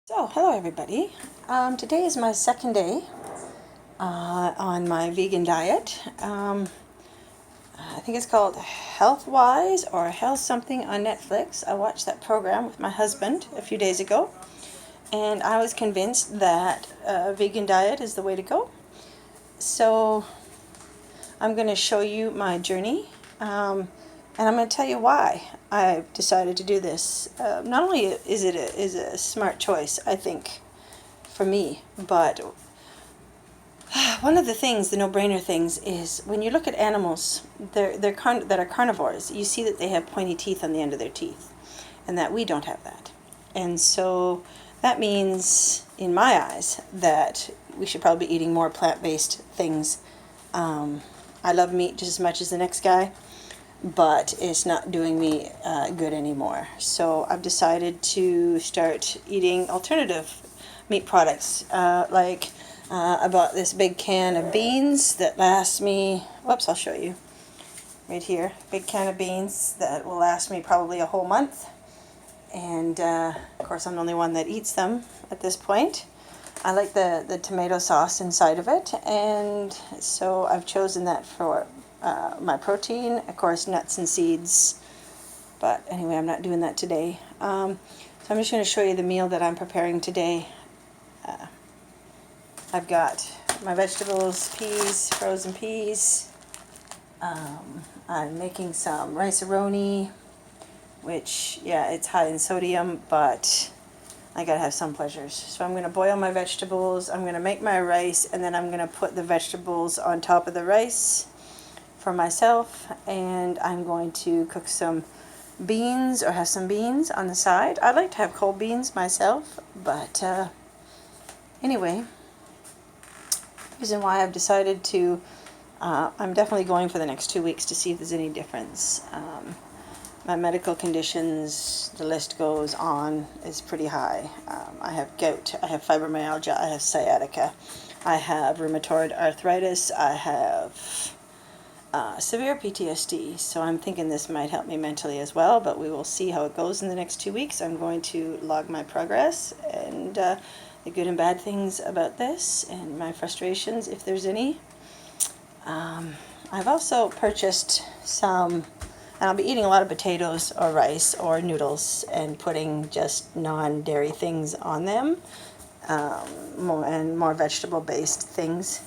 So, hello everybody. Today is my second day on my vegan diet. I think it's called Healthwise or Health Something on Netflix. I watched that program with my husband a few days ago, and I was convinced that a vegan diet is the way to go. So, I'm going to show you my journey, and I'm going to tell you why I decided to do this. Not only is it a smart choice, I think, for me, but one of the things, the no-brainer things, is when you look at animals that are carnivores, you see that they have pointy teeth on the end of their teeth, and that we don't have that. And so that means, in my eyes, that we should probably be eating more plant-based things. I love meat just as much as the next guy, but it's not doing me good anymore. So I've decided to start eating alternative meat products. I bought this big can of beans that lasts me, whoops, I'll show you right here. Big can of beans that will last me probably a whole month. And of course, I'm the only one that eats them at this point. I like the tomato sauce inside of it, and so I've chosen that for my protein. Of course, nuts and seeds, but anyway, I'm not doing that today. So I'm just going to show you the meal that I'm preparing today. I've got my vegetables, peas, frozen peas. I'm making some rice-a-roni, which, yeah, it's high in sodium, but I gotta have some pleasures. So I'm gonna boil my vegetables, I'm gonna make my rice, and then I'm gonna put the vegetables on top of the rice for myself, and I'm going to cook some beans, or have some beans on the side. I like to have cold beans myself, but anyway, the reason why I've decided to, I'm definitely going for the next 2 weeks to see if there's any difference. My medical conditions, the list goes on, is pretty high. I have gout, I have fibromyalgia, I have sciatica, I have rheumatoid arthritis, I have severe PTSD, so I'm thinking this might help me mentally as well, but we will see how it goes in the next 2 weeks. I'm going to log my progress and the good and bad things about this and my frustrations, if there's any. I've also purchased some, and I'll be eating a lot of potatoes or rice or noodles and putting just non-dairy things on them, more vegetable-based things.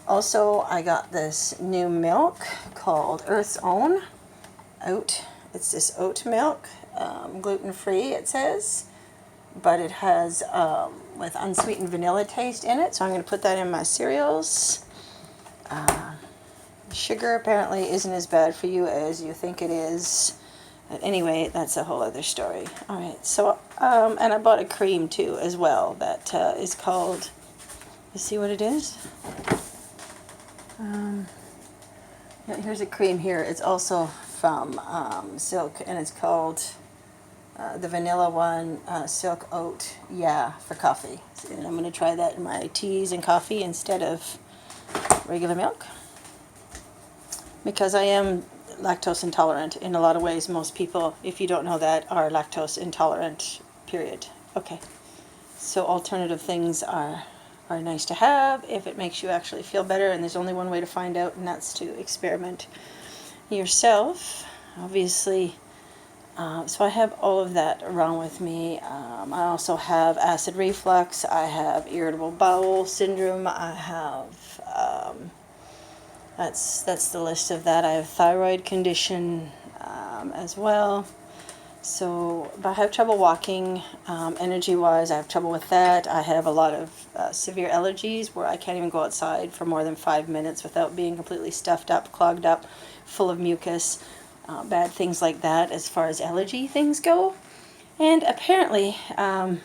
Also, I got this new milk called Earth's Own Oat. It's this oat milk, gluten-free, it says, but it has with unsweetened vanilla taste in it, so I'm going to put that in my cereals. Sugar apparently isn't as bad for you as you think it is. But anyway, that's a whole other story. All right, so, and I bought a cream too as well that is called, you see what it is? Yeah, here's a cream here. It's also from Silk, and it's called the vanilla one, Silk Oat, yeah, for coffee. And I'm going to try that in my teas and coffee instead of regular milk, because I am lactose intolerant in a lot of ways. Most people, if you don't know that, are lactose intolerant, period. Okay, so alternative things are nice to have if it makes you actually feel better, and there's only one way to find out, and that's to experiment yourself, obviously. So I have all of that wrong with me. I also have acid reflux, I have irritable bowel syndrome, I have, that's the list of that. I have thyroid condition as well. So, but I have trouble walking, energy-wise, I have trouble with that. I have a lot of severe allergies where I can't even go outside for more than 5 minutes without being completely stuffed up, clogged up, full of mucus, bad things like that as far as allergy things go. And apparently, going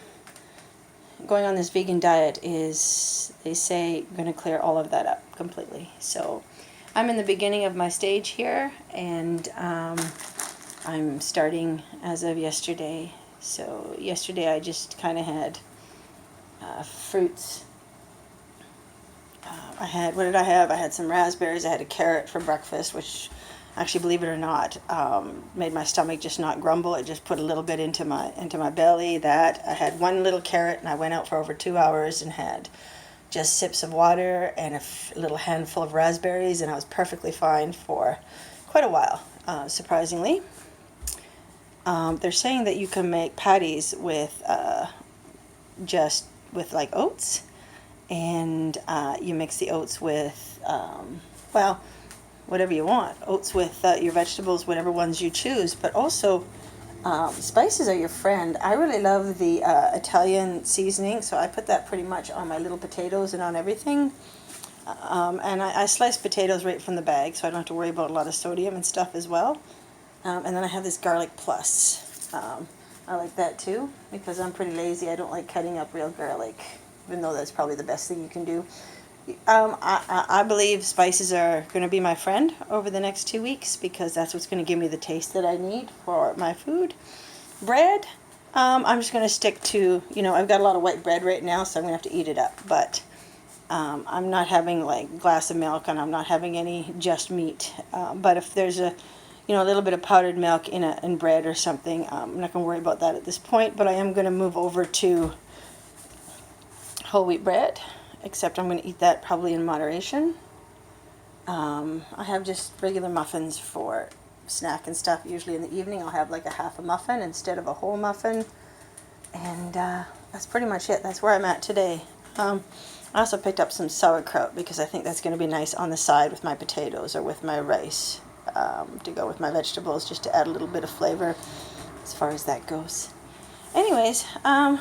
on this vegan diet is, they say, going to clear all of that up completely. So, I'm in the beginning of my stage here, and I'm starting as of yesterday. So yesterday I just kind of had fruits. I had, what did I have? I had some raspberries. I had a carrot for breakfast, which Actually, believe it or not, made my stomach just not grumble. It just put a little bit into my belly. That I had one little carrot, and I went out for over 2 hours and had just sips of water and a little handful of raspberries, and I was perfectly fine for quite a while, surprisingly. They're saying that you can make patties with just with like oats, and you mix the oats with well, whatever you want. Oats with your vegetables, whatever ones you choose. But also, spices are your friend. I really love the Italian seasoning, so I put that pretty much on my little potatoes and on everything. And I slice potatoes right from the bag, so I don't have to worry about a lot of sodium and stuff as well. And then I have this garlic plus. I like that too, because I'm pretty lazy. I don't like cutting up real garlic, even though that's probably the best thing you can do. I believe spices are going to be my friend over the next 2 weeks, because that's what's going to give me the taste that I need for my food. Bread, I'm just going to stick to, I've got a lot of white bread right now, so I'm going to have to eat it up. But I'm not having like a glass of milk, and I'm not having any just meat. But if there's a little bit of powdered milk in bread or something, I'm not going to worry about that at this point. But I am going to move over to whole wheat bread, except I'm going to eat that probably in moderation. I have just regular muffins for snack and stuff. Usually in the evening I'll have like a half a muffin instead of a whole muffin. And that's pretty much it. That's where I'm at today. I also picked up some sauerkraut, because I think that's going to be nice on the side with my potatoes or with my rice, to go with my vegetables, just to add a little bit of flavor as far as that goes. Anyways,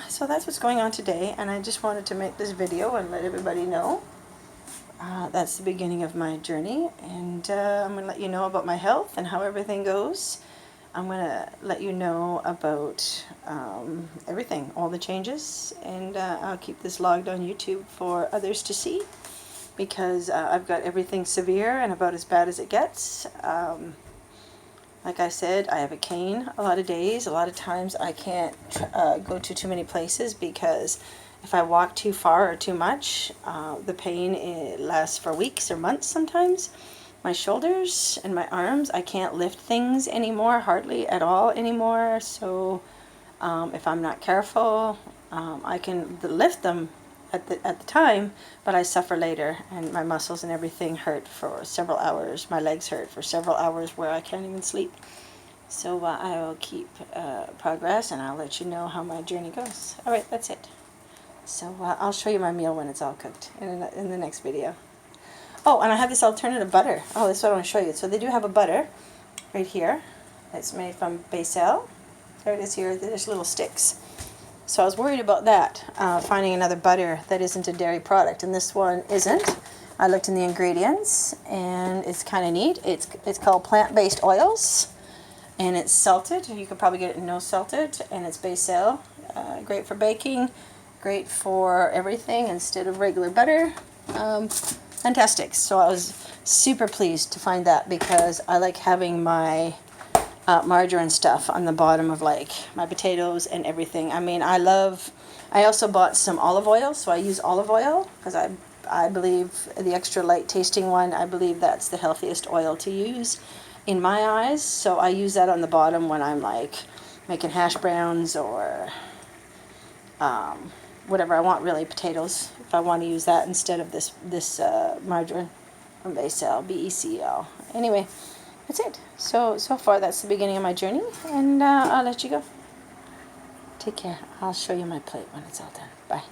so that's what's going on today, and I just wanted to make this video and let everybody know. That's the beginning of my journey, and I'm going to let you know about my health and how everything goes. I'm going to let you know about everything, all the changes, and I'll keep this logged on YouTube for others to see, because I've got everything severe and about as bad as it gets. Like I said, I have a cane a lot of days. A lot of times I can't go to too many places, because if I walk too far or too much, the pain lasts for weeks or months sometimes. My shoulders and my arms, I can't lift things anymore, hardly at all anymore. So if I'm not careful, I can lift them at the time, but I suffer later, and my muscles and everything hurt for several hours. My legs hurt for several hours where I can't even sleep. So I will keep progress, and I'll let you know how my journey goes. All right, that's it. So I'll show you my meal when it's all cooked in the next video. Oh, and I have this alternative butter. Oh, this is what I want to show you. So they do have a butter right here. It's made from basil. There it is here. There's little sticks. So I was worried about that, finding another butter that isn't a dairy product, and this one isn't. I looked in the ingredients, and it's kind of neat. It's called plant-based oils, and it's salted. You could probably get it no salted, and it's basil. Great for baking, great for everything instead of regular butter. Fantastic. So I was super pleased to find that, because I like having my margarine stuff on the bottom of like my potatoes and everything. I mean, I also bought some olive oil, so I use olive oil, because I believe the extra light tasting one, I believe that's the healthiest oil to use in my eyes. So I use that on the bottom when I'm like making hash browns or whatever I want, really, potatoes, if I want to use that instead of this margarine from Basil, BECL. Anyway, that's it. So far that's the beginning of my journey, and I'll let you go. Take care. I'll show you my plate when it's all done. Bye.